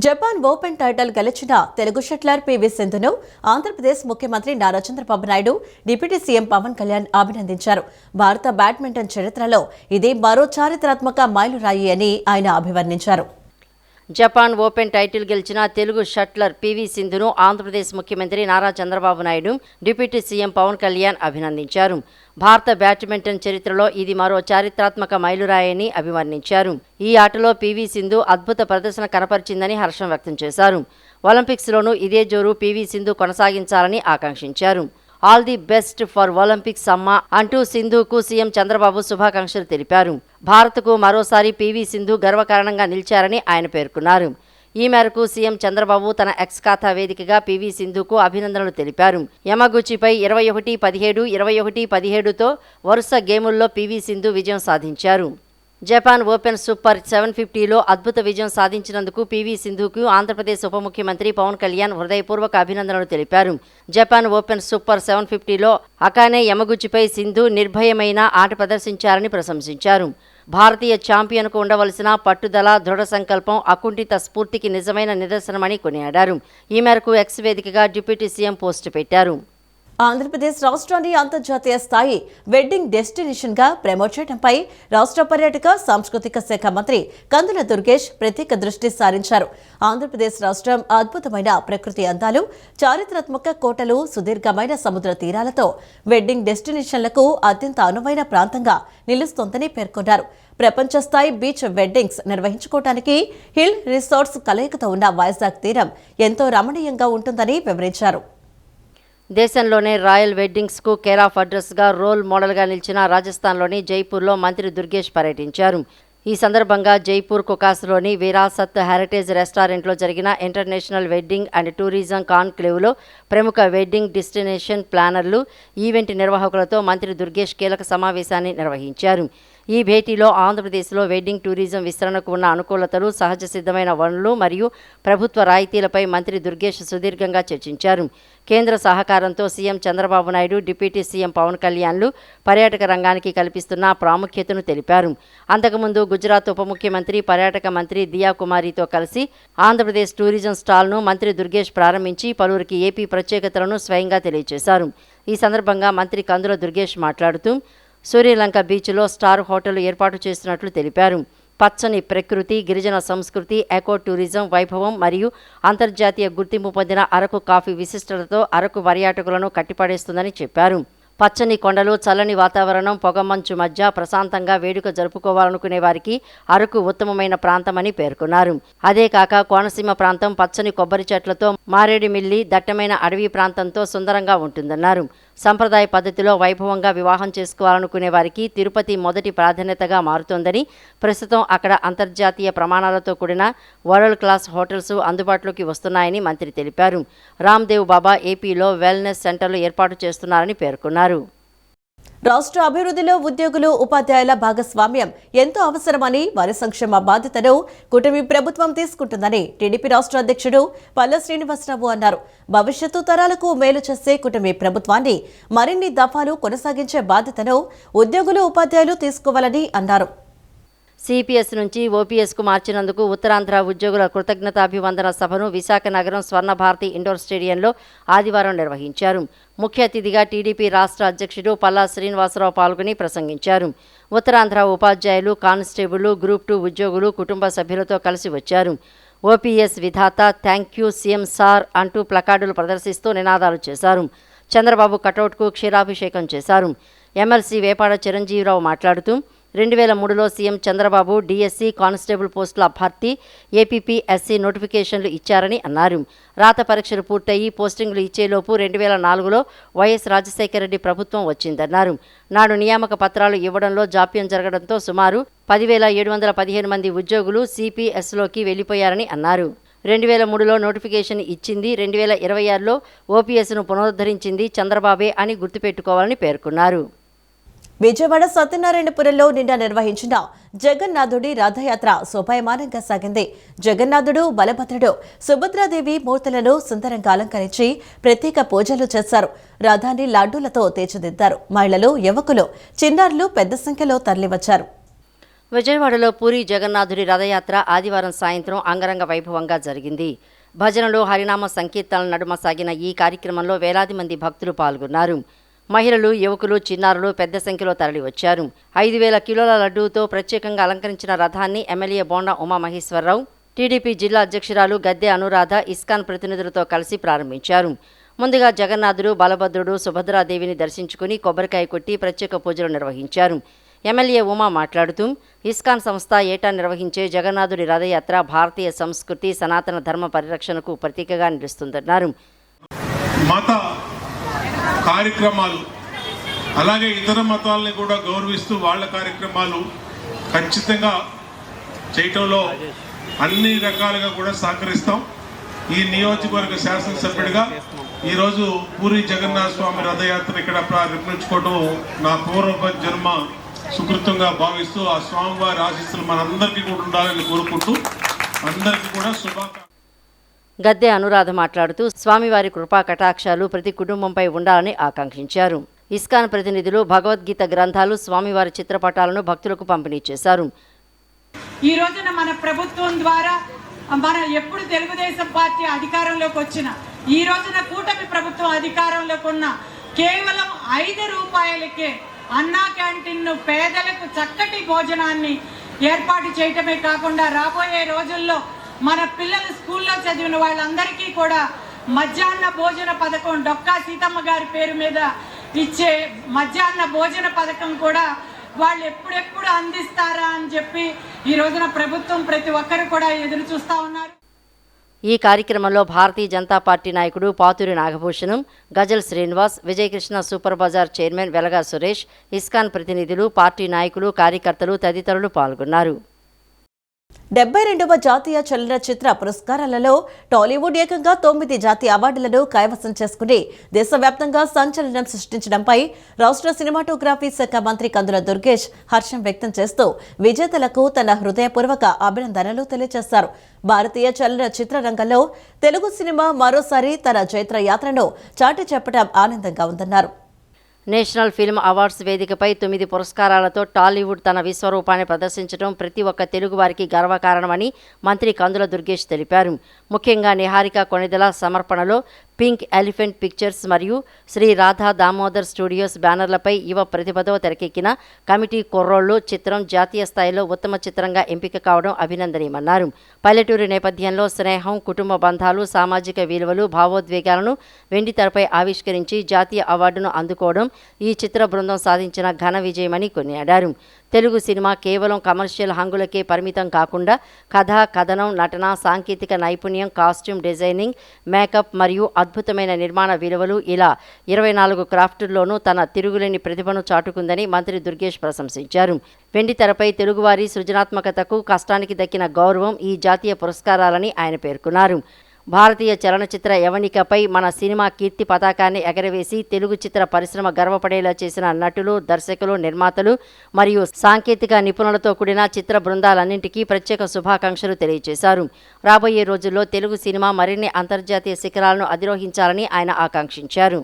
Japan open title గెలిచిన Telugu shuttler PV సింధును Andhra Pradesh ముఖ్యమంత్రి Nara Chandrababu Naidu deputy CM Pawan Kalyan అభినందించారు. భారత బ్యాడ్మింటన్ చరిత్రలో ఇది మరో చారిత్రాత్మక మైలురాయి అని ఆయన అభివర్ణించారు. జపాన్ ఓపెన్ టైటిల్ గెలిచిన తెలుగు షట్లర్ పీవీ సింధును ఆంధ్రప్రదేశ్ ముఖ్యమంత్రి నారా చంద్రబాబు నాయుడు డిప్యూటీ సీఎం పవన్ కళ్యాణ్ అభినందించారు. భారత బ్యాడ్మింటన్ చరిత్రలో ఇది మరో చారిత్రాత్మక మైలురాయని అభివర్ణించారు. ఈ ఆటలో పీవీ సింధు అద్భుత ప్రదర్శన కనపరిచిందని హర్షం వ్యక్తం చేశారు. ఒలింపిక్స్లోనూ ఇదే జోరు పీవీ సింధు కొనసాగించాలని ఆకాంక్షించారు. All the best for Olympics అమ్మా అంటూ సింధుకు సీఎం చంద్రబాబు శుభాకాంక్షలు తెలిపారు. భారత్కు మరోసారి పీవీ సింధు గర్వకారణంగా నిలిచారని ఆయన పేర్కొన్నారు. ఈ మేరకు సీఎం చంద్రబాబు తన ఎక్స్ ఖాతా వేదికగా పీవీ సింధుకు అభినందనలు తెలిపారు. యమగుచిపై 21-17, 21-17తో వరుస గేముల్లో పీవీ సింధు విజయం సాధించారు. జపాన్ ఓపెన్ సూపర్ 750లో అద్భుత విజయం సాధించినందుకు పీవీ సింధుకు ఆంధ్రప్రదేశ్ ఉప ముఖ్యమంత్రి పవన్ కళ్యాణ్ హృదయపూర్వక అభినందనలు తెలిపారు. జపాన్ ఓపెన్ సూపర్ 750లో అకానే యమగుచిపై సింధు నిర్భయమైన ఆట ప్రదర్శించారని ప్రశంసించారు. భారతీయ ఛాంపియన్కు ఉండవలసిన పట్టుదల, దృఢ సంకల్పం, అకుంఠిత స్ఫూర్తికి నిజమైన నిదర్శనమని కొనియాడారు. ఈ మేరకు ఎక్స్ వేదికగా డిప్యూటీ సీఎం పోస్టు పెట్టారు. ఆంధ్రప్రదేశ్ రాష్ట్రాన్ని అంతర్జాతీయ స్థాయి వెడ్డింగ్ డెస్టినేషన్గా ప్రమోట్ చేయడంపై రాష్ట్ర పర్యాటక సాంస్కృతిక శాఖ మంత్రి కందుల దుర్గేష్ ప్రత్యేక దృష్టి సారించారు. ఆంధ్రప్రదేశ్ రాష్ట్రం అద్భుతమైన ప్రకృతి అందాలు, చారిత్రాత్మక కోటలు, సుదీర్ఘమైన సముద్ర తీరాలతో వెడ్డింగ్ డెస్టినేషన్లకు అత్యంత అనువైన ప్రాంతంగా నిలుస్తోందని పేర్కొన్నారు. ప్రపంచ స్థాయి బీచ్ వెడ్డింగ్స్ నిర్వహించుకోవడానికి హిల్ రిసార్ట్స్ కలయికతో ఉన్న వైజాగ్ తీరం ఎంతో రమణీయంగా ఉంటుందని వివరించారు. దేశంలోనే రాయల్ వెడ్డింగ్స్కు కేర్ ఆఫ్ అడ్రస్గా రోల్ మోడల్గా నిలిచిన రాజస్థాన్లోని జైపూర్లో మంత్రి దుర్గేష్ పర్యటించారు. ఈ సందర్భంగా జైపూర్ కుకాస్లోని విరాసత్ హెరిటేజ్ రెస్టారెంట్లో జరిగిన ఇంటర్నేషనల్ వెడ్డింగ్ అండ్ టూరిజం కాన్క్లేవ్లో ప్రముఖ వెడ్డింగ్ డెస్టినేషన్ ప్లానర్లు, ఈవెంట్ నిర్వాహకులతో మంత్రి దుర్గేష్ కీలక సమావేశాన్ని నిర్వహించారు. ఈ భేటీలో ఆంధ్రప్రదేశ్లో వెడ్డింగ్ టూరిజం విస్తరణకు ఉన్న అనుకూలతలు, సహజ సిద్ధమైన వనరులు మరియు ప్రభుత్వ రాయితీలపై మంత్రి దుర్గేష్ సుదీర్ఘంగా చర్చించారు. కేంద్ర సహకారంతో CM Chandrababu Naidu, deputy CM Pawan కళ్యాణ్లు పర్యాటక రంగానికి కల్పిస్తున్న ప్రాముఖ్యతను తెలిపారు. అంతకుముందు గుజరాత్ ఉప ముఖ్యమంత్రి, పర్యాటక మంత్రి దియా కుమారితో కలిసి ఆంధ్రప్రదేశ్ టూరిజం స్టాల్ను మంత్రి దుర్గేష్ ప్రారంభించి పలువురికి ఏపీ ప్రత్యేకతలను స్వయంగా తెలియజేశారు. ఈ సందర్భంగా మంత్రి కందుల దుర్గేష్ మాట్లాడుతూ సూర్యలంక బీచ్లో స్టార్ హోటల్ ఏర్పాటు చేస్తున్నట్లు తెలిపారు. పచ్చని ప్రకృతి, గిరిజన సంస్కృతి, ఎకో టూరిజం వైభవం మరియు అంతర్జాతీయ గుర్తింపు పొందిన అరకు కాఫీ విశిష్టతతో అరకు పర్యాటకులను కట్టిపడేస్తుందని చెప్పారు. పచ్చని కొండలు, చల్లని వాతావరణం, పొగమంచు మధ్య ప్రశాంతంగా వేడుక జరుపుకోవాలనుకునే వారికి అరకు ఉత్తమమైన ప్రాంతమని పేర్కొన్నారు. అదే కాక కోనసీమ ప్రాంతం పచ్చని కొబ్బరి చెట్లతో, మారేడుమిల్లి దట్టమైన అడవి ప్రాంతంతో సుందరంగా ఉంటుందన్నారు. సంప్రదాయ పద్ధతిలో వైభవంగా వివాహం చేసుకోవాలనుకునే వారికి తిరుపతి మొదటి ప్రాధాన్యతగా మారుతోందని, ప్రస్తుతం అక్కడ అంతర్జాతీయ ప్రమాణాలతో కూడిన వరల్డ్ క్లాస్ హోటల్స్ అందుబాటులోకి వస్తున్నాయని మంత్రి తెలిపారు. రామ్దేవ్ బాబా ఏపీలో వెల్నెస్ సెంటర్లు ఏర్పాటు చేస్తున్నారని పేర్కొన్నారు. రాష్ట్ర అభివృద్ధిలో ఉద్యోగులు, ఉపాధ్యాయుల భాగస్వామ్యం ఎంతో అవసరమని, వారి సంక్షేమ బాధ్యతను కూటమి ప్రభుత్వం తీసుకుంటుందని టీడీపీ రాష్ట్ర అధ్యక్షుడు పల్ల శ్రీనివాసరావు అన్నారు. భవిష్యత్తు తరాలకు మేలు చేసే కూటమి ప్రభుత్వాన్ని మరిన్ని దఫాలు కొనసాగించే బాధ్యతను ఉద్యోగులు, ఉపాధ్యాయులు తీసుకోవాలని అన్నారు. సిపిఎస్ నుంచి ఓపీఎస్కు మార్చినందుకు ఉత్తరాంధ్ర ఉద్యోగుల కృతజ్ఞతాభివందన సభను విశాఖ నగరం స్వర్ణభారతి ఇండోర్ స్టేడియంలో ఆదివారం నిర్వహించారు. ముఖ్య అతిథిగా టీడీపీ రాష్ట్ర అధ్యక్షుడు పల్లా శ్రీనివాసరావు పాల్గొని ప్రసంగించారు. ఉత్తరాంధ్ర ఉపాధ్యాయులు, కానిస్టేబుల్, గ్రూప్ 2 ఉద్యోగులు కుటుంబ సభ్యులతో కలిసి వచ్చారు. OPS Vidhatha, thank you CM sir అంటూ ప్లకార్డులు ప్రదర్శిస్తూ నినాదాలు చేశారు. చంద్రబాబు కటౌట్కు క్షీరాభిషేకం చేశారు. ఎమ్మెల్సీ వేపాడ చిరంజీవిరావు మాట్లాడుతూ 2003లో సీఎం చంద్రబాబు డిఎస్సి, కానిస్టేబుల్ పోస్టుల భర్తీ, ఏపీపీఎస్సీ నోటిఫికేషన్లు ఇచ్చారని అన్నారు. రాత పరీక్షలు పూర్తయి పోస్టింగ్లు ఇచ్చేలోపు 2004లో వైఎస్ రాజశేఖర రెడ్డి ప్రభుత్వం వచ్చిందన్నారు. నాడు నియామక పత్రాలు ఇవ్వడంలో జాప్యం జరగడంతో సుమారు 10,715 మంది ఉద్యోగులు సిపిఎస్లోకి వెళ్లిపోయారని అన్నారు. 2003లో నోటిఫికేషన్ ఇచ్చింది, 2026లో ఓపీఎస్ను పునరుద్ధరించింది చంద్రబాబే అని గుర్తుపెట్టుకోవాలని పేర్కొన్నారు. విజయవాడ సత్యనారాయణపురంలో నిన్న నిర్వహించిన జగన్నాథుడి రథయాత్ర శోభాయమానంగా సాగింది. జగన్నాథుడు, బలభద్రుడు, సుభద్రాదేవి మూర్తులను సుందరంగా అలంకరించి ప్రత్యేక పూజలు చేశారు. రథాన్ని లడ్డూలతో తీర్చిదిద్దారు. మహిళలు, యువకులు, చిన్నారులు పెద్ద సంఖ్యలో తరలివచ్చారు. విజయవాడలో పూరి జగన్నాథుడి రథయాత్ర ఆదివారం సాయంత్రం అంగరంగ వైభవంగా జరిగింది. భజనలు, హరినామ సంకీర్తనల నడుమ సాగిన ఈ కార్యక్రమంలో వేలాది మంది భక్తులు పాల్గొన్నారు. మహిళలు, యువకులు, చిన్నారులు పెద్ద సంఖ్యలో తరలివచ్చారు. 5,000 కిలోల లడ్డూతో ప్రత్యేకంగా అలంకరించిన రథాన్ని ఎమ్మెల్యే బోండా ఉమామహేశ్వరరావు, టీడీపీ జిల్లా అధ్యక్షురాలు గద్దె అనురాధ ఇస్కాన్ ప్రతినిధులతో కలిసి ప్రారంభించారు. ముందుగా జగన్నాథుడు, బలభద్రుడు, సుభద్రాదేవిని దర్శించుకుని కొబ్బరికాయ కొట్టి ప్రత్యేక పూజలు నిర్వహించారు. ఎమ్మెల్యే ఉమా మాట్లాడుతూ ఇస్కాన్ సంస్థ ఏటా నిర్వహించే జగన్నాథుడి రథయాత్ర భారతీయ సంస్కృతి, సనాతన ధర్మ పరిరక్షణకు ప్రతీకగా నిలుస్తుందన్నారు. మత కార్యక్రమాలు అలాగే ఇతర మతాలని కూడా గౌరవిస్తూ వాళ్ళ కార్యక్రమాలు ఖచ్చితంగా చేయటంలో అన్ని రకాలుగా కూడా సహకరిస్తాం. ఈ నియోజకవర్గ శాసనసభ్యుడిగా ఈరోజు పూరి జగన్నాథ స్వామి రథయాత్ర ఇక్కడ ప్రారంభించుకోవడం నా పూర్వ జన్మ సుకృతంగా భావిస్తూ ఆ స్వామివారి ఆశీస్సులు మనందరికీ కూడా ఉండాలని కోరుకుంటూ అందరికీ కూడా శుభాకాంక్షలు. గద్దె అనురాధ మాట్లాడుతూ స్వామివారి కృపా కటాక్షాలు ప్రతి కుటుంబంపై ఉండాలని ఆకాంక్షించారు. ఇస్కాన్ ప్రతినిధులు భగవద్గీత గ్రంథాలు, స్వామివారి చిత్రపటాలను భక్తులకు పంపిణీ చేశారు. ఈ రోజున మన ప్రభుత్వం ద్వారా మన ఎప్పుడు తెలుగుదేశం పార్టీ అధికారంలోకి వచ్చిన ఈ రోజున కూటమి ప్రభుత్వం అధికారంలోకి ఉన్న కేవలం 5 రూపాయలకే అన్నా క్యాంటీన్ను పేదలకు చక్కటి భోజనాన్ని ఏర్పాటు చేయటమే కాకుండా రాబోయే రోజుల్లో మన పిల్లలు స్కూల్లో చదివిన వాళ్ళందరికీ కూడా మధ్యాహ్న భోజన పథకం డొక్కా సీతమ్మ గారి పేరు మీద ఇచ్చే మధ్యాహ్న భోజన పథకం కూడా వాళ్ళు ఎప్పుడెప్పుడు అందిస్తారా అని చెప్పి ఈ రోజున ప్రభుత్వం ప్రతి ఒక్కరు కూడా ఎదురు చూస్తూ ఉన్నారు. ఈ కార్యక్రమంలో భారతీయ జనతా పార్టీ నాయకుడు Pathuri Nagabhushanam, Ghazal Srinivas, Vijayakrishna super Bazar chairman Velaga Suresh, ISKCON ప్రతినిధులు, పార్టీ నాయకులు, కార్యకర్తలు తదితరులు పాల్గొన్నారు. 72వ జాతీయ చలనచిత్ర పురస్కారాలలో టాలీవుడ్ ఏకంగా 9 జాతీయ అవార్డులను కైవసం చేసుకుని దేశవ్యాప్తంగా సంచలనం సృష్టించడంపై రాష్ట్ర సినిమాటోగ్రఫీ శాఖ మంత్రి కందుల దుర్గేష్ హర్షం వ్యక్తం చేస్తూ విజేతలకు తన హృదయపూర్వక అభినందనలు తెలియజేశారు. భారతీయ చలనచిత్ర రంగంలో తెలుగు సినిమా మరోసారి తన చైత్ర యాత్రను చాటి చెప్పడం ఆనందంగా ఉందన్నారు. నేషనల్ ఫిల్మ్ అవార్డ్స్ వేదికపై 9 పురస్కారాలతో టాలీవుడ్ తన విశ్వరూపాన్ని ప్రదర్శించడం ప్రతి ఒక్క తెలుగువారికి గర్వకారణమని మంత్రి కందుల దుర్గేష్ తెలిపారు. ముఖ్యంగా నిహారిక కొణిదెల సమర్పణలో పింక్ ఎలిఫెంట్ పిక్చర్స్ మరియు శ్రీ రాధా దామోదర్ స్టూడియోస్ బ్యానర్లపై యువ ప్రతిభతో తెరకెక్కిన కమిటీ కుర్రోళ్ళు చిత్రం జాతీయ స్థాయిలో ఉత్తమ చిత్రంగా ఎంపిక కావడం అభినందనీయమన్నారు. పల్లెటూరి నేపథ్యంలో స్నేహం, కుటుంబ బంధాలు, సామాజిక విలువలు, భావోద్వేగాలను వెండితెరపై ఆవిష్కరించి జాతీయ అవార్డును అందుకోవడం ఈ చిత్ర బృందం సాధించిన ఘన విజయమని కొనియాడారు. తెలుగు సినిమా కేవలం కమర్షియల్ హంగులకే పరిమితం కాకుండా కథ, కథనం, నటన, సాంకేతిక నైపుణ్యం, కాస్ట్యూమ్ డిజైనింగ్, మేకప్ మరియు అద్భుతమైన నిర్మాణ విలువలు ఇలా 24 క్రాఫ్టుల్లోనూ తన తిరుగులేని ప్రతిభను చాటుకుందని మంత్రి దుర్గేష్ ప్రశంసించారు. వెండితెరపై తెలుగువారి సృజనాత్మకతకు, కష్టానికి దక్కిన గౌరవం ఈ జాతీయ పురస్కారాలని ఆయన పేర్కొన్నారు. భారతీయ చలనచిత్ర యవనికపై మన సినిమా కీర్తి పతాకాన్ని ఎగరవేసి తెలుగు చిత్ర పరిశ్రమ గర్వపడేలా చేసిన నటులు, దర్శకులు, నిర్మాతలు మరియు సాంకేతిక నిపుణులతో కూడిన చిత్ర బృందాలన్నింటికీ ప్రత్యేక శుభాకాంక్షలు తెలియజేశారు. రాబోయే రోజుల్లో తెలుగు సినిమా మరిన్ని అంతర్జాతీయ శిఖరాలను అధిరోహించాలని ఆయన ఆకాంక్షించారు.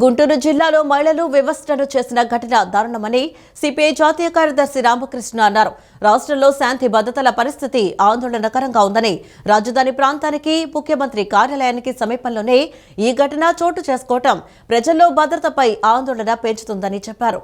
గుంటూరు జిల్లాలో మహిళలు వివస్త్రను చేసిన ఘటన దారుణమని సిపిఐ జాతీయ కార్యదర్శి రామకృష్ణ అన్నారు. రాష్ట్రంలో శాంతి భద్రతల పరిస్థితి ఆందోళనకరంగా ఉందని, రాజధాని ప్రాంతానికి, ముఖ్యమంత్రి కార్యాలయానికి సమీపంలోనే ఈ ఘటన చోటు చేసుకోవటం ప్రజల్లో భద్రతపై ఆందోళన పెంచుతుందని చెప్పారు.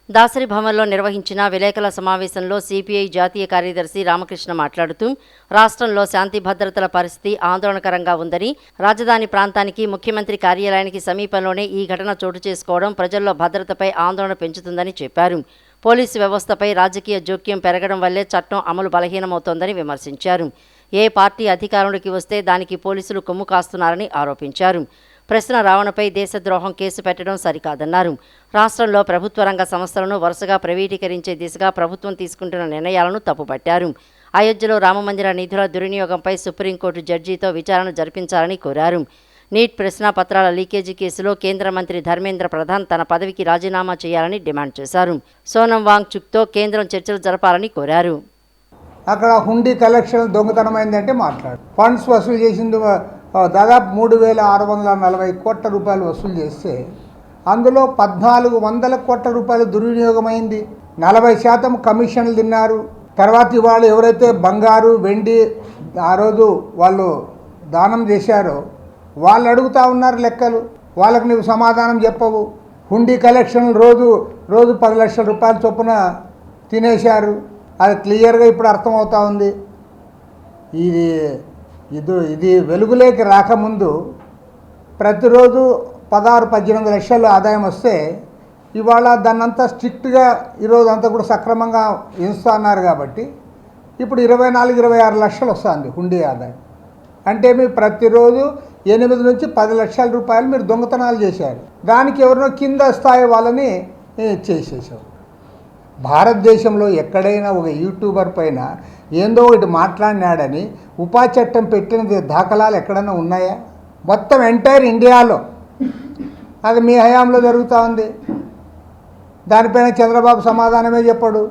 దాసరి భవన్లో నిర్వహించిన విలేకరుల సమావేశంలో సిపిఐ జాతీయ కార్యదర్శి రామకృష్ణ మాట్లాడుతూ రాష్ట్రంలో శాంతి భద్రతల పరిస్థితి ఆందోళనకరంగా ఉందని, రాజధాని ప్రాంతానికి, ముఖ్యమంత్రి కార్యాలయానికి సమీపంలోనే ఈ ఘటన చోటు చేసుకోవడం ప్రజల్లో భద్రతపై ఆందోళన పెంచుతుందని చెప్పారు. పోలీసు వ్యవస్థపై రాజకీయ జోక్యం పెరగడం వల్లే చట్టం అమలు బలహీనమవుతోందని విమర్శించారు. ఏ పార్టీ అధికారంలోకి వస్తే దానికి పోలీసులు కొమ్ము కాస్తున్నారని ఆరోపించారు. ప్రశ్న రావణపై దేశద్రోహం కేసు పెట్టడం సరికాదన్నారు. రాష్ట్రంలో ప్రభుత్వ రంగ సంస్థలను వరుసగా ప్రైవేటీకరించే దిశగా ప్రభుత్వం తీసుకుంటున్న నిర్ణయాలను తప్పుపట్టారు. అయోధ్యలో రామమందిర నిధుల దుర్వినియోగంపై సుప్రీంకోర్టు జడ్జితో విచారణ జరిపించాలని కోరారు. నీట్ ప్రశ్నాపత్రాల లీకేజీ కేసులో కేంద్ర మంత్రి ధర్మేంద్ర ప్రధాన్ తన పదవికి రాజీనామా చేయాలని డిమాండ్ చేశారు. సోనం వాంగ్ చుక్తో కేంద్రం చర్చలు జరపాలని కోరారు. అక్కడ హుండీ కలెక్షన్ దొంగతనమైందంటే మాట్లాడు. ఫండ్స్ వసూలు చేసింది దాదాపు 3,640 కోట్ల రూపాయలు వసూలు చేస్తే అందులో 1,400 కోట్ల రూపాయలు దుర్వినియోగమైంది. 40% కమిషన్లు తిన్నారు. తర్వాత ఇవాళ ఎవరైతే బంగారు వెండి ఆ రోజు వాళ్ళు దానం చేశారో వాళ్ళు అడుగుతూ ఉన్నారు లెక్కలు. వాళ్ళకు నువ్వు సమాధానం చెప్పవు. హుండీ కలెక్షన్లు రోజు 10 లక్షల రూపాయల చొప్పున తినేశారు. అది క్లియర్గా ఇప్పుడు అర్థమవుతా ఉంది. ఇది వెలుగులోకి రాకముందు ప్రతిరోజు 16-18 లక్షలు ఆదాయం వస్తే ఇవాళ దాన్నంతా స్ట్రిక్ట్గా ఈరోజు అంతా కూడా సక్రమంగా ఇస్తూ అన్నారు కాబట్టి ఇప్పుడు 24-26 లక్షలు వస్తుంది హుండీ ఆదాయం. అంటే మీరు ప్రతిరోజు 8 నుంచి 10 లక్షల రూపాయలు మీరు దొంగతనాలు చేశారు. దానికి ఎవరినో కింద స్థాయి వాళ్ళని చేసేసారు. భారతదేశంలో ఎక్కడైనా ఒక యూట్యూబర్ పైన ఏందో ఒకటి మాట్లాడినాడని ఉపా చట్టం పెట్టిన దాఖలాలు ఎక్కడైనా ఉన్నాయా? మొత్తం ఎంటైర్ ఇండియాలో అది మీ హయాంలో జరుగుతూ ఉంది. దానిపైన చంద్రబాబు సమాధానమే చెప్పాడు.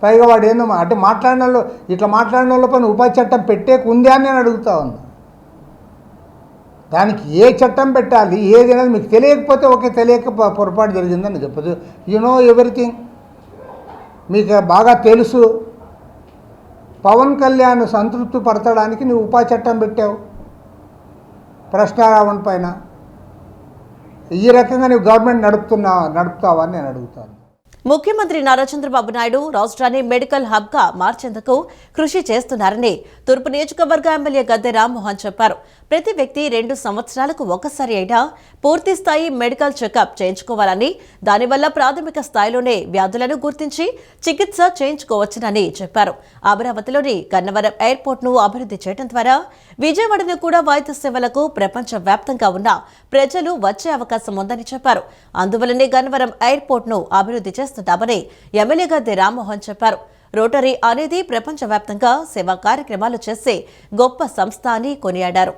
పైగా వాడు ఏందో అంటే మాట్లాడిన వాళ్ళు ఇట్లా మాట్లాడిన వాళ్ళ పైన ఉపా చట్టం పెట్టేకుంది అని నేను అడుగుతా ఉన్నా. దానికి ఏ చట్టం పెట్టాలి ఏది అనేది మీకు తెలియకపోతే తెలియక పొరపాటు జరిగిందని చెప్పదు. యు నో ఎవ్రీథింగ్, మీకు బాగా తెలుసు. పవన్ కళ్యాణ్ సంతృప్తి పరచడానికి నువ్వు ఉపా చట్టం పెట్టావు ప్రశ్నారావణ పైన. ఈ రకంగా నువ్వు గవర్నమెంట్ నడుపుతావా అని నేను అడుగుతాను. ముఖ్యమంత్రి నారా చంద్రబాబు నాయుడు రాష్ట్రాన్ని మెడికల్ హబ్గా మార్చేందుకు కృషి చేస్తున్నారని తూర్పు నియోజకవర్గ ఎమ్మెల్యే గద్దె రామ్మోహన్ చెప్పారు. ప్రతి వ్యక్తి 2 సంవత్సరాలకు ఒకసారి అయినా పూర్తి స్థాయి మెడికల్ చెకప్ చేయించుకోవాలని, దానివల్ల ప్రాథమిక స్థాయిలోనే వ్యాధులను గుర్తించి చికిత్స చేయించుకోవచ్చునని చెప్పారు. అమరావతిలోని గన్నవరం ఎయిర్పోర్ట్ను అభివృద్ధి చేయడం ద్వారా విజయవాడను కూడా వైద్య సేవలకు ప్రపంచవ్యాప్తంగా ఉన్న ప్రజలు వచ్చే అవకాశం ఉందని చెప్పారు. అందువల్లనే గన్నవరం ఎయిర్పోర్ట్ను అభివృద్ధి చేస్తున్నామని ఎమ్మెల్యే గద్దె రామ్మోహన్ చెప్పారు. రోటరీ అనేది ప్రపంచవ్యాప్తంగా సేవా కార్యక్రమాలు చేసే గొప్ప సంస్థ అని కొనియాడారు.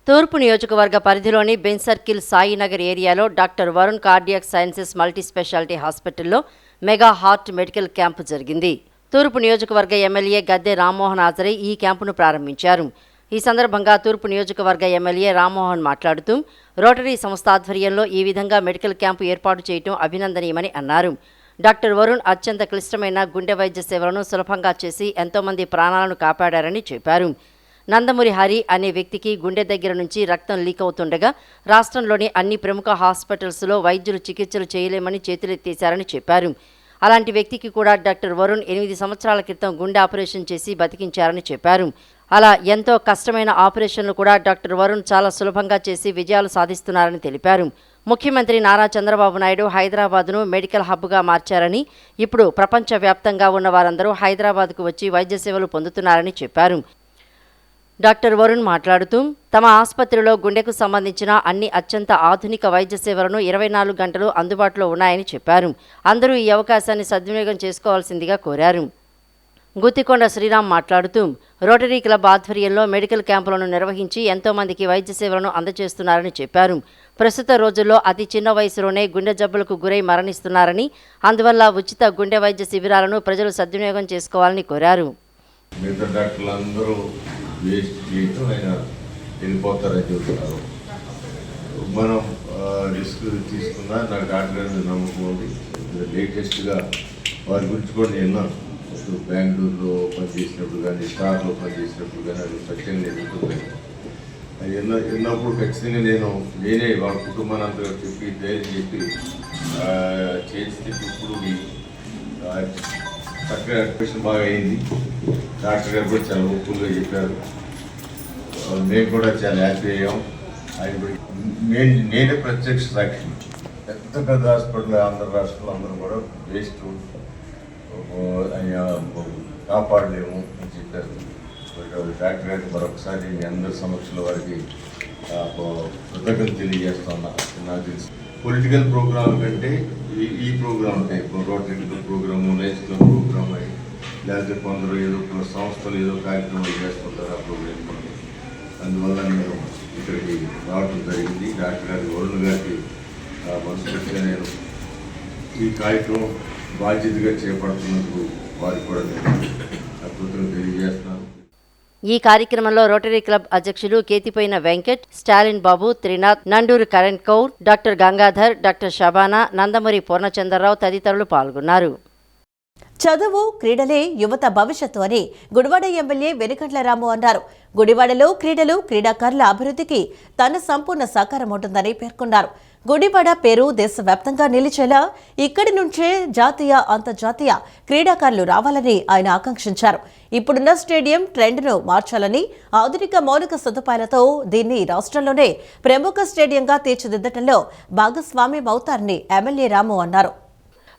తూర్పు నియోజకవర్గ పరిధిలోని బెన్ సర్కిల్ సాయినగర్ ఏరియాలో doctor Varun cardiac sciences multi speciality హాస్పిటల్లో మెగా హార్ట్ మెడికల్ క్యాంపు జరిగింది. తూర్పు నియోజకవర్గ ఎమ్మెల్యే గద్దె రామ్మోహన్ హాజరై ఈ క్యాంపును ప్రారంభించారు. ఈ సందర్భంగా తూర్పు నియోజకవర్గ ఎమ్మెల్యే రామ్మోహన్ మాట్లాడుతూ రోటరీ సంస్థ ఆధ్వర్యంలో ఈ విధంగా మెడికల్ క్యాంపు ఏర్పాటు చేయడం అభినందనీయమని అన్నారు. డాక్టర్ వరుణ్ అత్యంత క్లిష్టమైన గుండె వైద్య సేవలను సులభంగా చేసి ఎంతోమంది ప్రాణాలను కాపాడారని చెప్పారు. నందమూరి హరి అనే వ్యక్తికి గుండె దగ్గర నుంచి రక్తం లీక్ అవుతుండగా రాష్ట్రంలోని అన్ని ప్రముఖ హాస్పిటల్స్లో వైద్యులు చికిత్సలు చేయలేమని చేతులెత్తేశారని చెప్పారు. అలాంటి వ్యక్తికి కూడా డాక్టర్ వరుణ్ 8 సంవత్సరాల క్రితం గుండె ఆపరేషన్ చేసి బతికించారని చెప్పారు. అలా ఎంతో కష్టమైన ఆపరేషన్లు కూడా డాక్టర్ వరుణ్ చాలా సులభంగా చేసి విజయాలు సాధిస్తున్నారని తెలిపారు. ముఖ్యమంత్రి నారా చంద్రబాబు నాయుడు హైదరాబాద్ను మెడికల్ హబ్గా మార్చారని, ఇప్పుడు ప్రపంచవ్యాప్తంగా ఉన్న వారందరూ హైదరాబాద్కు వచ్చి వైద్య సేవలు పొందుతున్నారని చెప్పారు. డాక్టర్ వరుణ్ మాట్లాడుతూ తమ ఆసుపత్రిలో గుండెకు సంబంధించిన అన్ని అత్యంత ఆధునిక వైద్య సేవలను 24 గంటలు అందుబాటులో ఉన్నాయని చెప్పారు. అందరూ ఈ అవకాశాన్ని సద్వినియోగం చేసుకోవాల్సిందిగా కోరారు. గుత్తికొండ శ్రీరామ్ మాట్లాడుతూ రోటరీ క్లబ్ ఆధ్వర్యంలో మెడికల్ క్యాంపులను నిర్వహించి ఎంతోమందికి వైద్య సేవలను అందజేస్తున్నారని చెప్పారు. ప్రస్తుత రోజుల్లో అతి చిన్న వయసులోనే గుండె జబ్బులకు గురై మరణిస్తున్నారని, అందువల్ల ఉచిత గుండె వైద్య శిబిరాలను ప్రజలు సద్వినియోగం చేసుకోవాలని కోరారు. వేస్ట్ చేయటం ఆయన వెళ్ళిపోతారని చెబుతున్నారు. మనం రిస్క్ తీసుకున్నా నాకు డాక్టర్ గారి నమ్మకం ఉంది. లేటెస్ట్గా వారి గురించి కూడా నేను బెంగళూరులో పనిచేసినప్పుడు కానీ స్టార్లో పనిచేసినప్పుడు కానీ అది సత్యంగా నేను వింటున్నాను. అది విన్నప్పుడు ఖచ్చితంగా నేనే వాళ్ళ కుటుంబాన్ని అంతా చెప్పి ధైర్యం చెప్పి చేస్తే ఇప్పుడు చక్కగా ఆపరేషన్ బాగా అయింది. డాక్టర్ గారు కూడా చాలా ఓపుల్గా చెప్పారు. మేము కూడా చాలా హ్యాపీ అయ్యాం. ఆయన నేనే ప్రత్యక్ష సాక్షి. పెద్ద హాస్పిటల్ ఆంధ్ర రాష్ట్రంలో అందరూ కూడా వేస్ట్ కాపాడలేము అని చెప్పారు. డాక్టర్ గారికి మరొకసారి మీ అందరి సమక్షంలో వారికి కృతజ్ఞత తెలియజేస్తున్నా. నాకు తెలిసి పొలిటికల్ ప్రోగ్రామ్ కంటే ఈ ప్రోగ్రామ్ ఉంటాయి. Rotary program, life club program అయ్యి లేకపోతే కొందరు ఏదో సంస్థలు ఏదో కార్యక్రమాలు చేస్తుంటారు ఆ ప్రోగ్రామ్. అందువల్ల నేను ఇక్కడికి రావడం జరిగింది. డాక్టర్ గారి వరుణ్ గారికి మనస్ఫూర్తిగా నేను ఈ కార్యక్రమం బాధ్యతగా చేపడుతున్నందుకు వారికి కూడా నేను కృతజ్ఞత తెలియజేస్తున్నాను. ఈ కార్యక్రమంలో రోటరీ క్లబ్ అధ్యక్షులు కేతిపోయిన వెంకట్, స్టాలిన్ బాబు, త్రినాథ్, నండూరు కరణ్ కౌర్, డాక్టర్ గంగాధర్, డాక్టర్ షబానా, నందమూరి పూర్ణచంద్రరావు తదితరులు పాల్గొన్నారు. చదువు, క్రీడలే యువత భవిష్యత్తు అని గుడివాడ ఎమ్మెల్యే వెనుకండ్ల రాము అన్నారు. గుడివాడలో క్రీడలు, క్రీడాకారుల అభివృద్ధికి తన సంపూర్ణ సహకారం ఉంటుందని పేర్కొన్నారు. గుడివాడ పేరు దేశవ్యాప్తంగా నిలిచేలా ఇక్కడి నుంచే జాతీయ, అంతర్జాతీయ క్రీడాకారులు రావాలని ఆయన ఆకాంక్షించారు. ఇప్పుడున్న స్టేడియం ట్రెండ్ను మార్చాలని, ఆధునిక మౌలిక సదుపాయాలతో దీన్ని రాష్ట్రంలోనే ప్రముఖ స్టేడియంగా తీర్చిదిద్దటంలో భాగస్వామ్యమవుతారని ఎమ్మెల్యే రాము అన్నారు.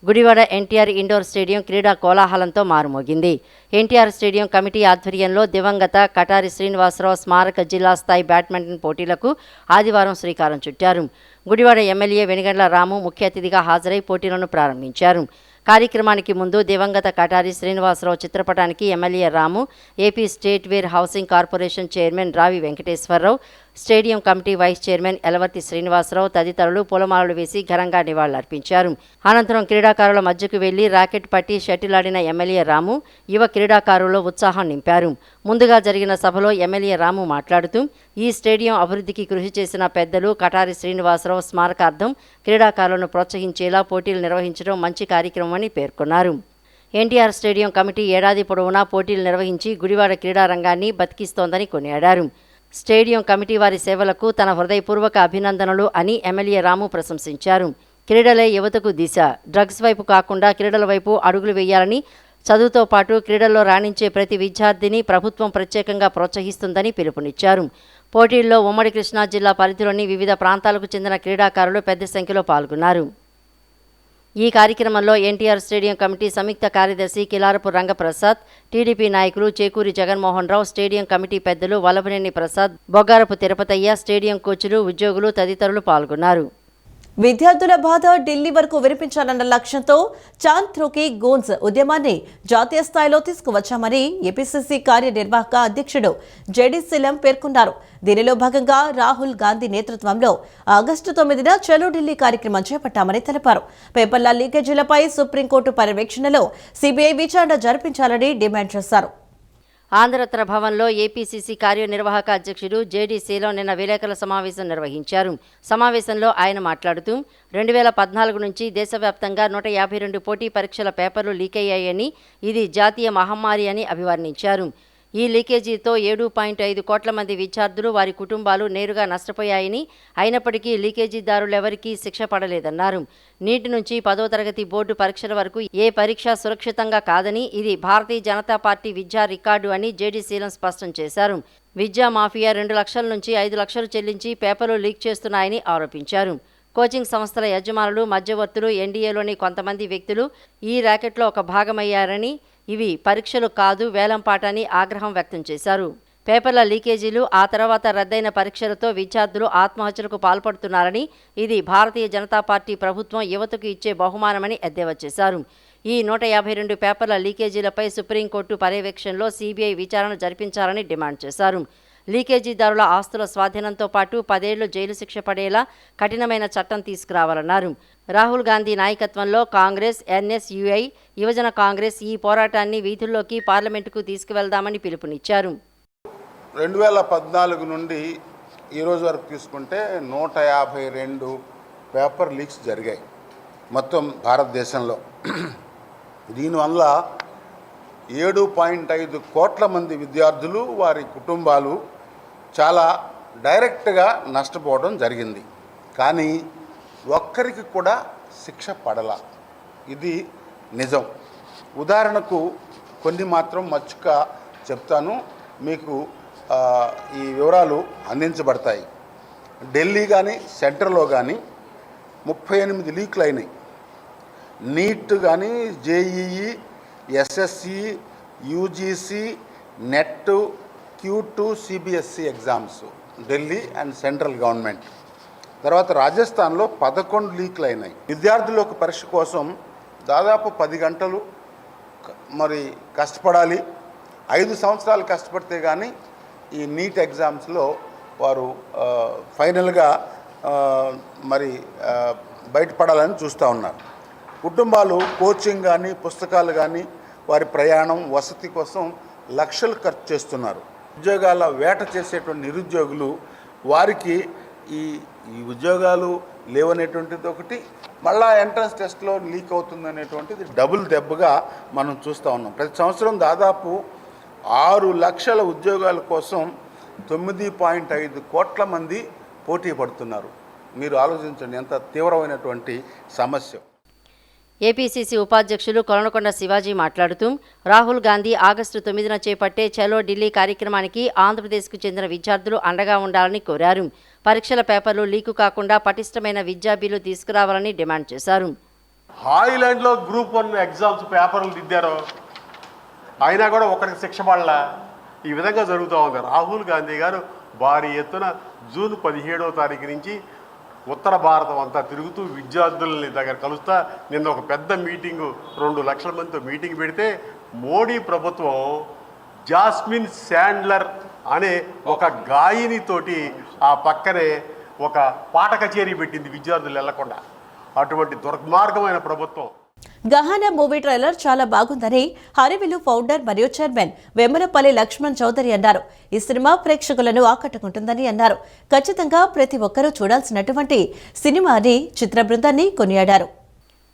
గుడివాడ ఎన్టీఆర్ ఇండోర్ స్టేడియం క్రీడా కోలాహలంతో మారుమోగింది. ఎన్టీఆర్ స్టేడియం కమిటీ ఆధ్వర్యంలో దివంగత కటారి శ్రీనివాసరావు స్మారక జిల్లా స్థాయి బ్యాడ్మింటన్ పోటీలకు ఆదివారం శ్రీకారం చుట్టారు. గుడివాడ ఎమ్మెల్యే వెనుగండ్ల రాము ముఖ్య అతిథిగా హాజరై పోటీలను ప్రారంభించారు. కార్యక్రమానికి ముందు దివంగత కటారి శ్రీనివాసరావు చిత్రపటానికి MLA Ramu, AP state warehousing corporation chairman Ravi Venkateswararao, stadium committee vice chairman Elavarthi Srinivasarao తదితరులు పూలమాలలు వేసి ఘనంగా నివాళులర్పించారు. అనంతరం క్రీడాకారుల మధ్యకు వెళ్లి రాకెట్ పట్టి షటిల్ ఆడిన ఎమ్మెల్యే రాము యువ క్రీడాకారుల్లో ఉత్సాహం నింపారు. ముందుగా జరిగిన సభలో ఎమ్మెల్యే రాము మాట్లాడుతూ ఈ స్టేడియం అభివృద్ధికి కృషి చేసిన పెద్దలు కటారి శ్రీనివాసరావు స్మారకార్థం క్రీడాకారులను ప్రోత్సహించేలా పోటీలు నిర్వహించడం మంచి కార్యక్రమమని పేర్కొన్నారు. ఎన్టీఆర్ స్టేడియం కమిటీ ఏడాది పొడవునా పోటీలు నిర్వహించి గుడివాడ క్రీడారంగాన్ని బతికిస్తోందని కొనియాడారు. స్టేడియం కమిటీ వారి సేవలకు తన హృదయపూర్వక అభినందనలు అని ఎమ్మెల్యే రాము ప్రశంసించారు. క్రీడలే యువతకు దిశ, డ్రగ్స్ వైపు కాకుండా క్రీడల వైపు అడుగులు వేయాలని, చదువుతో పాటు క్రీడల్లో రాణించే ప్రతి విద్యార్థిని ప్రభుత్వం ప్రత్యేకంగా ప్రోత్సహిస్తుందని పిలుపునిచ్చారు. పోటీల్లో ఉమ్మడి కృష్ణా జిల్లా పరిధిలోని వివిధ ప్రాంతాలకు చెందిన క్రీడాకారులు పెద్ద సంఖ్యలో పాల్గొన్నారు. ఈ కార్యక్రమంలో ఎన్టీఆర్ స్టేడియం కమిటీ సంయుక్త కార్యదర్శి కిలారపు రంగప్రసాద్, టీడీపీ నాయకులు చేకూరి జగన్మోహన్ రావు, స్టేడియం కమిటీ పెద్దలు వల్లభనేని ప్రసాద్, బొగ్గారపు తిరుపతయ్య, స్టేడియం కోచ్లు, ఉద్యోగులు తదితరులు పాల్గొన్నారు. విద్యార్థుల బాధ ఢిల్లీ వరకు వినిపించాలన్న లక్ష్యంతో చాంద్ త్రోకి గూంజ్ ఉద్యమాన్ని జాతీయ స్థాయిలో తీసుకువచ్చామని ఏపీసీసీ కార్యనిర్వాహక అధ్యక్షుడు జేడీ శీలం పేర్కొన్నారు. దీనిలో భాగంగా రాహుల్ గాంధీ నేతృత్వంలో ఆగస్టు 9న చలో ఢిల్లీ కార్యక్రమం చేపట్టామని తెలిపారు. పేపర్ల లీకేజీలపై సుప్రీంకోర్టు పర్యవేక్షణలో సీబీఐ విచారణ జరిపించాలని డిమాండ్ చేశారు. ఆంధ్రరత్న భవన్లో ఏపీసీసీ కార్యనిర్వాహక అధ్యక్షుడు జేడీ శీలం నిన్న విలేకరుల సమావేశం నిర్వహించారు. సమావేశంలో ఆయన మాట్లాడుతూ 2014 నుంచి దేశవ్యాప్తంగా 152 పోటీ పరీక్షల పేపర్లు లీకయ్యాయని, ఇది జాతీయ మహమ్మారి అని అభివర్ణించారు. ఈ లీకేజీతో 7.5 కోట్ల మంది విద్యార్థులు, వారి కుటుంబాలు నేరుగా నష్టపోయాయని, అయినప్పటికీ లీకేజీదారులెవరికీ శిక్ష పడలేదన్నారు. నీటి నుంచి 10వ తరగతి బోర్డు పరీక్షల వరకు ఏ పరీక్ష సురక్షితంగా కాదని, ఇది భారతీయ జనతా పార్టీ విద్యా రికార్డు అని జేడీ శీలం స్పష్టం చేశారు. విద్యా మాఫియా 2 లక్షల నుంచి 5 లక్షలు చెల్లించి పేపర్లు లీక్ చేస్తున్నాయని ఆరోపించారు. కోచింగ్ సంస్థల యజమానులు, మధ్యవర్తులు, ఎన్డీఏలోని కొంతమంది వ్యక్తులు ఈ ర్యాకెట్లో ఒక భాగమయ్యారని, ఇవి పరీక్షలు కాదు వేలంపాటని ఆగ్రహం వ్యక్తం చేశారు. పేపర్ల లీకేజీలు, ఆ తర్వాత రద్దయిన పరీక్షలతో విద్యార్థులు ఆత్మహత్యలకు పాల్పడుతున్నారని, ఇది భారతీయ జనతా పార్టీ ప్రభుత్వం యువతకు ఇచ్చే బహుమానమని ఎద్దేవా చేశారు. ఈ 152 పేపర్ల లీకేజీలపై సుప్రీంకోర్టు పర్యవేక్షణలో సీబీఐ విచారణ జరిపించాలని డిమాండ్ చేశారు. లీకేజీదారుల ఆస్తుల స్వాధీనంతో పాటు 10 ఏళ్లు జైలు శిక్ష పడేలా కఠినమైన చట్టం తీసుకురావాలన్నారు. రాహుల్ గాంధీ నాయకత్వంలో కాంగ్రెస్, ఎన్ఎస్యుఐ, యువజన కాంగ్రెస్ ఈ పోరాటాన్ని వీధుల్లోకి, పార్లమెంటుకు తీసుకువెళ్దామని పిలుపునిచ్చారు. 2014 నుండి ఈరోజు వరకు తీసుకుంటే 152 పేపర్ లీక్స్ జరిగాయి మొత్తం భారతదేశంలో. దీనివల్ల 7.5 కోట్ల మంది విద్యార్థులు, వారి కుటుంబాలు చాలా డైరెక్ట్గా నష్టపోవడం జరిగింది. కానీ ఒక్కరికి కూడా శిక్ష పడల. ఇది నిజం. ఉదాహరణకు కొన్ని మాత్రం మచ్చుగా చెప్తాను, మీకు ఈ వివరాలు అందించబడతాయి. ఢిల్లీ కానీ సెంటర్లో కానీ 38 లీక్లు అయినాయి. నీట్ కానీ, JEE, SSC, UGC, net, Q2, CBSE exams Delhi and central government. తర్వాత రాజస్థాన్లో 11 లీక్లు అయినాయి. విద్యార్థుల ఒక పరీక్ష కోసం దాదాపు 10 గంటలు మరి కష్టపడాలి. 5 సంవత్సరాలు కష్టపడితే కానీ ఈ నీట్ ఎగ్జామ్స్లో వారు ఫైనల్గా మరి బయటపడాలని చూస్తూ ఉన్నారు. కుటుంబాలు కోచింగ్ కానీ, పుస్తకాలు కానీ, వారి ప్రయాణం, వసతి కోసం లక్షలు ఖర్చు చేస్తున్నారు. ఉద్యోగాల వేట చేసేటువంటి నిరుద్యోగులు వారికి ఈ ఈ ఉద్యోగాలు లేవనేటువంటిది ఒకటి, మళ్ళా ఎంట్రన్స్ టెస్ట్లో లీక్ అవుతుందనేటువంటిది డబుల్ దెబ్బగా మనం చూస్తూ ఉన్నాం. ప్రతి సంవత్సరం దాదాపు 6 లక్షల ఉద్యోగాల కోసం 9.5 కోట్ల మంది పోటీ పడుతున్నారు. మీరు ఆలోచించండి ఎంత తీవ్రమైనటువంటి సమస్య. ఏపీసీసీ ఉపాధ్యక్షులు కొలనకొండ శివాజీ మాట్లాడుతూ రాహుల్ గాంధీ ఆగస్టు 9న చేపట్టే చలో ఢిల్లీ కార్యక్రమానికి ఆంధ్రప్రదేశ్కు చెందిన విద్యార్థులు అండగా ఉండాలని కోరారు. పరీక్షల పేపర్లు లీకు కాకుండా పటిష్టమైన విద్యా బిల్లు తీసుకురావాలని డిమాండ్ చేశారు. హాయిలాండ్లో గ్రూప్ 1 ఎగ్జామ్స్ పేపర్లు దిద్దారు, అయినా కూడా ఒకరికి శిక్ష పడలా. ఈ విధంగా జరుగుతూ ఉంది. రాహుల్ గాంధీ గారు భారీ ఎత్తున జూన్ 17వ తారీఖు నుంచి ఉత్తర భారతం అంతా తిరుగుతూ విద్యార్థులని దగ్గర కలుస్తా నిన్న ఒక పెద్ద మీటింగు 2 లక్షల మందితో మీటింగ్ పెడితే మోడీ ప్రభుత్వం జాస్మిన్ శాండ్లర్ అనే ఒక గాయనితోటి ఆ పక్కనే ఒక పాట కచేరీ పెట్టింది విద్యార్థులు వెళ్లకుండా. అటువంటి దుర్మార్గమైన ప్రభుత్వం. గహానా మూవీ ట్రైలర్ చాలా బాగుందని హరివిలు ఫౌండర్ మరియు చైర్మన్ వెమ్మలపల్లి లక్ష్మణ్ చౌదరి అన్నారు. ఈ సినిమా ప్రేక్షకులను ఆకట్టుకుంటుందని అన్నారు. ఖచ్చితంగా ప్రతి ఒక్కరూ చూడాల్సినటువంటి సినిమా అని చిత్ర బృందాన్ని కొనియాడారు.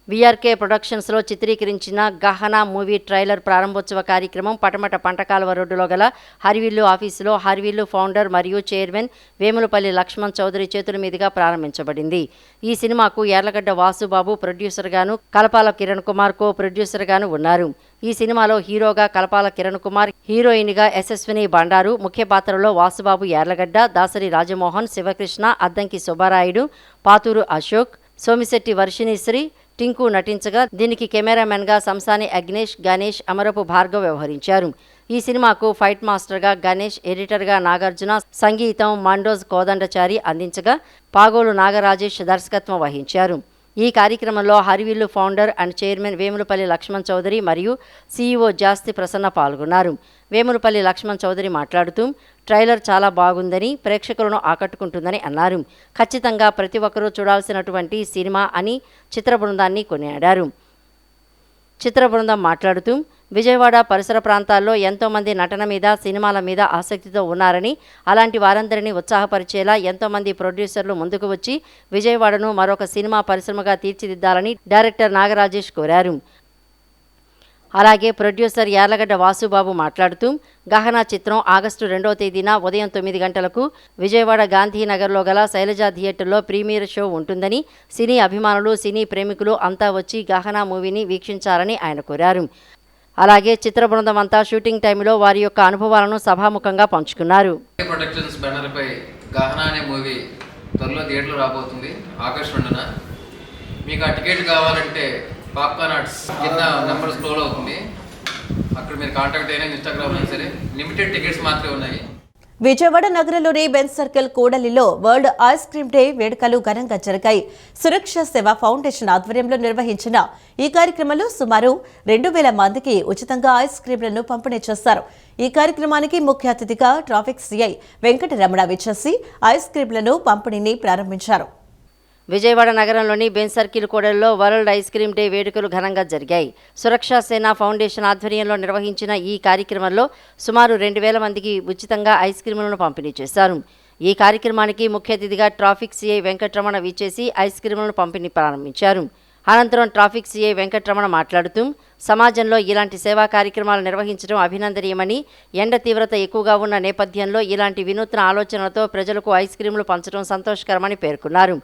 వీఆర్కే ప్రొడక్షన్స్లో చిత్రీకరించిన గహనా మూవీ ట్రైలర్ ప్రారంభోత్సవ కార్యక్రమం పటమట పంటకాలువ రోడ్డులో గల హరివిల్లు ఆఫీసులో హరివిల్లు ఫౌండర్ మరియు చైర్మన్ వేములపల్లి లక్ష్మణ్ చౌదరి చేతుల మీదుగా ప్రారంభించబడింది. ఈ సినిమాకు యార్లగడ్డ వాసుబాబు ప్రొడ్యూసర్గాను, కలపాల కిరణ్ కుమార్ కో ప్రొడ్యూసర్గాను ఉన్నారు. ఈ సినిమాలో హీరోగా కలపాల కిరణ్ కుమార్, హీరోయిన్గా యశస్విని బండారు, ముఖ్య పాత్రలో వాసుబాబు యార్లగడ్డ, దాసరి రాజమోహన్, శివకృష్ణ, అద్దంకి సుబ్బారాయుడు, పాతూరు అశోక్, సోమిశెట్టి వర్షిణీశ్రీ, టింకు నటించగా దీనికి కెమెరామెన్గా సంసాని అగ్నేష్, గణేష్, అమరపు భార్గవ్ వ్యవహరించారు. ఈ సినిమాకు ఫైట్ మాస్టర్గా గణేష్, ఎడిటర్గా నాగార్జున, సంగీతం మండోజ్ కోదండచారి అందించగా పాగోలు నాగరాజేష్ దర్శకత్వం వహించారు. ఈ కార్యక్రమంలో Harivillu founder and chairman Vemulapalli Lakshman Chowdary మరియు సీఈఓ జాస్తి ప్రసన్న పాల్గొన్నారు. వేములపల్లి లక్ష్మణ్ చౌదరి మాట్లాడుతూ ట్రైలర్ చాలా బాగుందని, ప్రేక్షకులను ఆకట్టుకుంటుందని అన్నారు. ఖచ్చితంగా ప్రతి ఒక్కరూ చూడాల్సినటువంటి సినిమా అని చిత్ర బృందాన్ని కొనియాడారు. చిత్ర బృందం మాట్లాడుతూ విజయవాడ పరిసర ప్రాంతాల్లో ఎంతోమంది నటన మీద, సినిమాల మీద ఆసక్తితో ఉన్నారని, అలాంటి వారందరినీ ఉత్సాహపరిచేలా ఎంతోమంది ప్రొడ్యూసర్లు ముందుకు వచ్చి విజయవాడను మరొక సినిమా పరిశ్రమగా తీర్చిదిద్దాలని డైరెక్టర్ నాగరాజేష్ కోరారు. అలాగే ప్రొడ్యూసర్ యార్లగడ్డ వాసుబాబు మాట్లాడుతూ గహనా చిత్రం ఆగస్టు 2వ తేదీన ఉదయం 9 గంటలకు విజయవాడ గాంధీనగర్లో గల శైలజ థియేటర్లో ప్రీమియర్ షో ఉంటుందని, సినీ అభిమానులు, సినీ ప్రేమికులు అంతా వచ్చి గహనా మూవీని వీక్షించాలని ఆయన కోరారు. అలాగే చిత్ర బృందం అంతా షూటింగ్ టైంలో వారి యొక్క అనుభవాలను సభాముఖంగా పంచుకున్నారు. ప్రొడక్షన్స్ బ్యానర్ పై గహనా అనే మూవీ త్వరలో థియేటర్లో రాబోతుంది ఆగస్టు 2న. మీకు ఆ టికెట్ కావాలంటే పాప్కార్న్ ఆర్ట్స్ కింద నెంబర్ స్క్రోల్ అవుతుంది, అక్కడ మీరు కాంటాక్ట్ అయినా ఇన్స్టాగ్రామ్ అయినా సరే. లిమిటెడ్ టికెట్స్ మాత్రమే ఉన్నాయి. విజయవాడ నగరంలోని బెంజ్ సర్కిల్ కూడలిలో వరల్డ్ ఐస్ క్రీమ్ డే వేడుకలు ఘనంగా జరిగాయి. సురక్ష సేవ ఫౌండేషన్ ఆధ్వర్యంలో నిర్వహించిన ఈ కార్యక్రమంలో సుమారు 2000 మందికి ఉచితంగా ఐస్ క్రీంలను పంపిణీ చేశారు. ఈ కార్యక్రమానికి ముఖ్య అతిథిగా ట్రాఫిక్ సిఐ వెంకటరమణ విచ్చేసి ఐస్ క్రీంలను పంపిణీని ప్రారంభించారు. విజయవాడ నగరంలోని బెంజ్ సర్కిల్ కూడలిలో వరల్డ్ ఐస్ క్రీమ్ డే వేడుకలు ఘనంగా జరిగాయి. సురక్షా సేన ఫౌండేషన్ ఆధ్వర్యంలో నిర్వహించిన ఈ కార్యక్రమంలో సుమారు 2000 మందికి ఉచితంగా ఐస్ క్రీములను పంపిణీ చేశారు. ఈ కార్యక్రమానికి ముఖ్య అతిథిగా ట్రాఫిక్ సిఐ వెంకటరమణ విచ్చేసి ఐస్ క్రీములను పంపిణీ ప్రారంభించారు. అనంతరం ట్రాఫిక్ సిఐ వెంకటరమణ మాట్లాడుతూ సమాజంలో ఇలాంటి సేవా కార్యక్రమాలు నిర్వహించడం అభినందనీయమని, ఎండ తీవ్రత ఎక్కువగా ఉన్న నేపథ్యంలో ఇలాంటి వినూత్న ఆలోచనలతో ప్రజలకు ఐస్ క్రీములు పంచడం సంతోషకరమని పేర్కొన్నారు.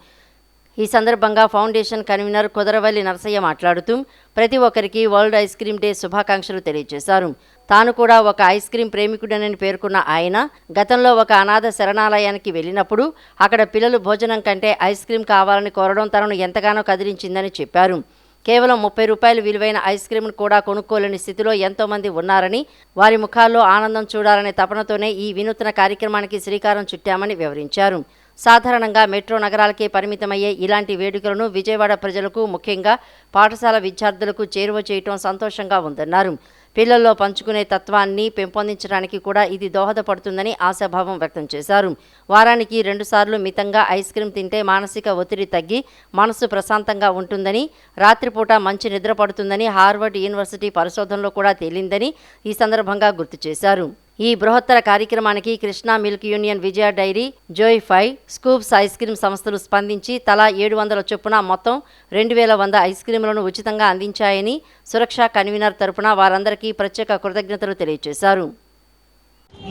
ఈ సందర్భంగా ఫౌండేషన్ కన్వీనర్ కుదరవల్లి నరసయ్య మాట్లాడుతూ ప్రతి ఒక్కరికి వరల్డ్ ఐస్ క్రీమ్ డే శుభాకాంక్షలు తెలియజేశారు. తాను కూడా ఒక ఐస్ క్రీం ప్రేమికుడనని పేర్కొన్న ఆయన గతంలో ఒక అనాథ శరణాలయానికి వెళ్ళినప్పుడు అక్కడ పిల్లలు భోజనం కంటే ఐస్ క్రీం కావాలని కోరడం తనను ఎంతగానో కదిలించిందని చెప్పారు. కేవలం 30 రూపాయలు విలువైన ఐస్ క్రీంను కూడా కొనుక్కోలేని స్థితిలో ఎంతోమంది ఉన్నారని, వారి ముఖాల్లో ఆనందం చూడాలనే తపనతోనే ఈ వినూత్న కార్యక్రమానికి శ్రీకారం చుట్టామని వివరించారు. సాధారణంగా మెట్రో నగరాలకే పరిమితమయ్యే ఇలాంటి వేడుకలను విజయవాడ ప్రజలకు, ముఖ్యంగా పాఠశాల విద్యార్థులకు చేరువ చేయటం సంతోషంగా ఉందన్నారు. పిల్లల్లో పంచుకునే తత్వాన్ని పెంపొందించడానికి కూడా ఇది దోహదపడుతుందని ఆశాభావం వ్యక్తం చేశారు. వారానికి 2 సార్లు మితంగా ఐస్ క్రీం తింటే మానసిక ఒత్తిడి తగ్గి మనసు ప్రశాంతంగా ఉంటుందని, రాత్రిపూట మంచి నిద్ర పడుతుందని హార్వర్డ్ యూనివర్సిటీ పరిశోధనలో కూడా తేలిందని ఈ సందర్భంగా గుర్తు చేశారు. ఈ బృహత్తర కార్యక్రమానికి కృష్ణా మిల్క్ యూనియన్, విజయ డైరీ, జోయ్ ఫై, స్కూప్స్ ఐస్ క్రీమ్ సంస్థలు స్పందించి తలా 700 చొప్పున మొత్తం 2100 ఐస్ క్రీములను ఉచితంగా అందించాయని సురక్ష కన్వీనర్ తరపున వారందరికీ ప్రత్యేక కృతజ్ఞతలు తెలియజేశారు.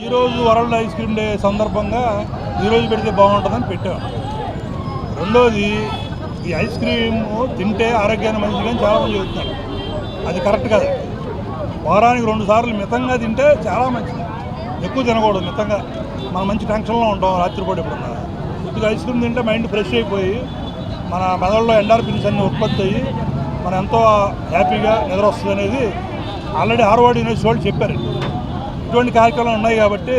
ఈరోజు వరల్డ్ ఐస్ క్రీమ్ డే సందర్భంగా ఈరోజు పెడితే బాగుంటుందని పెట్టాం. రెండోది, ఈ ఐస్ క్రీమ్ తింటే ఆరోగ్యాన్ని మంచిదని చాలామంది చెబుతున్నారు. అది కరెక్ట్ కాదు. వారానికి 2 సార్లు మితంగా తింటే చాలా మంచిది. ఎక్కువ తినకూడదు. మితంగా మనం మంచి టెన్షన్లో ఉంటాం రాత్రిపూట. ఎప్పుడన్నా కొద్దిగా ఐస్ క్రీమ్ తింటే మైండ్ ఫ్రెష్ అయిపోయి మన మెదడులో ఎండార్పిన్స్ అన్ని ఉత్పత్తి అయ్యి మనం ఎంతో హ్యాపీగా నిద్ర వస్తుంది అనేది ఆల్రెడీ హార్వర్డ్ యూనివర్సిటీ వాళ్ళు చెప్పారు. ఇటువంటి కార్యక్రమాలు ఉన్నాయి కాబట్టి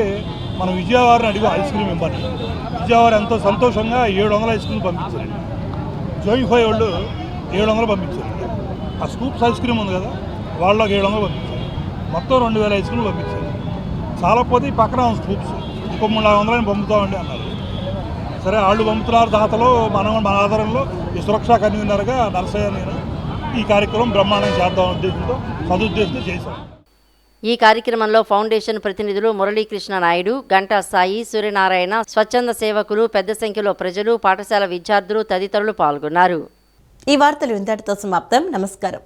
మనం విజయవాడని అడిగాం ఐస్ క్రీమ్ ఇవ్వని. విజయవాడ ఎంతో సంతోషంగా 700 ఐస్ క్రీమ్ పంపించారు. జోయ్ ఫై వాళ్ళు 700 పంపించారు. ఆ స్కూప్స్ ఐస్ క్రీమ్ ఉంది కదా, వాళ్ళకి 700 పంపించారు. మొత్తం 2000 ఐస్ క్రీమ్లు పంపించారు. చాలా పోతే ఈ పక్కన స్కూప్స్ ఇంకో 300 పంపుతామండి అన్నారు. సరే, వాళ్ళు పంపుతున్నారు దాతలో, మన ఆధారంలో ఈ సురక్షా కన్వీనర్గా నరసయ్య నేను ఈ కార్యక్రమం బ్రహ్మాండంగా చేద్దాం ఉద్దేశంతో సదుద్దేశంతో చేశాం. ఈ కార్యక్రమంలో ఫౌండేషన్ ప్రతినిధులు మురళీకృష్ణ నాయుడు, గంటా సాయి, సూర్యనారాయణ, స్వచ్ఛంద సేవకులు, పెద్ద సంఖ్యలో ప్రజలు, పాఠశాల విద్యార్థులు తదితరులు పాల్గొన్నారు. ఈ వార్తలు ఇంతటితో సమాప్తం. నమస్కారం.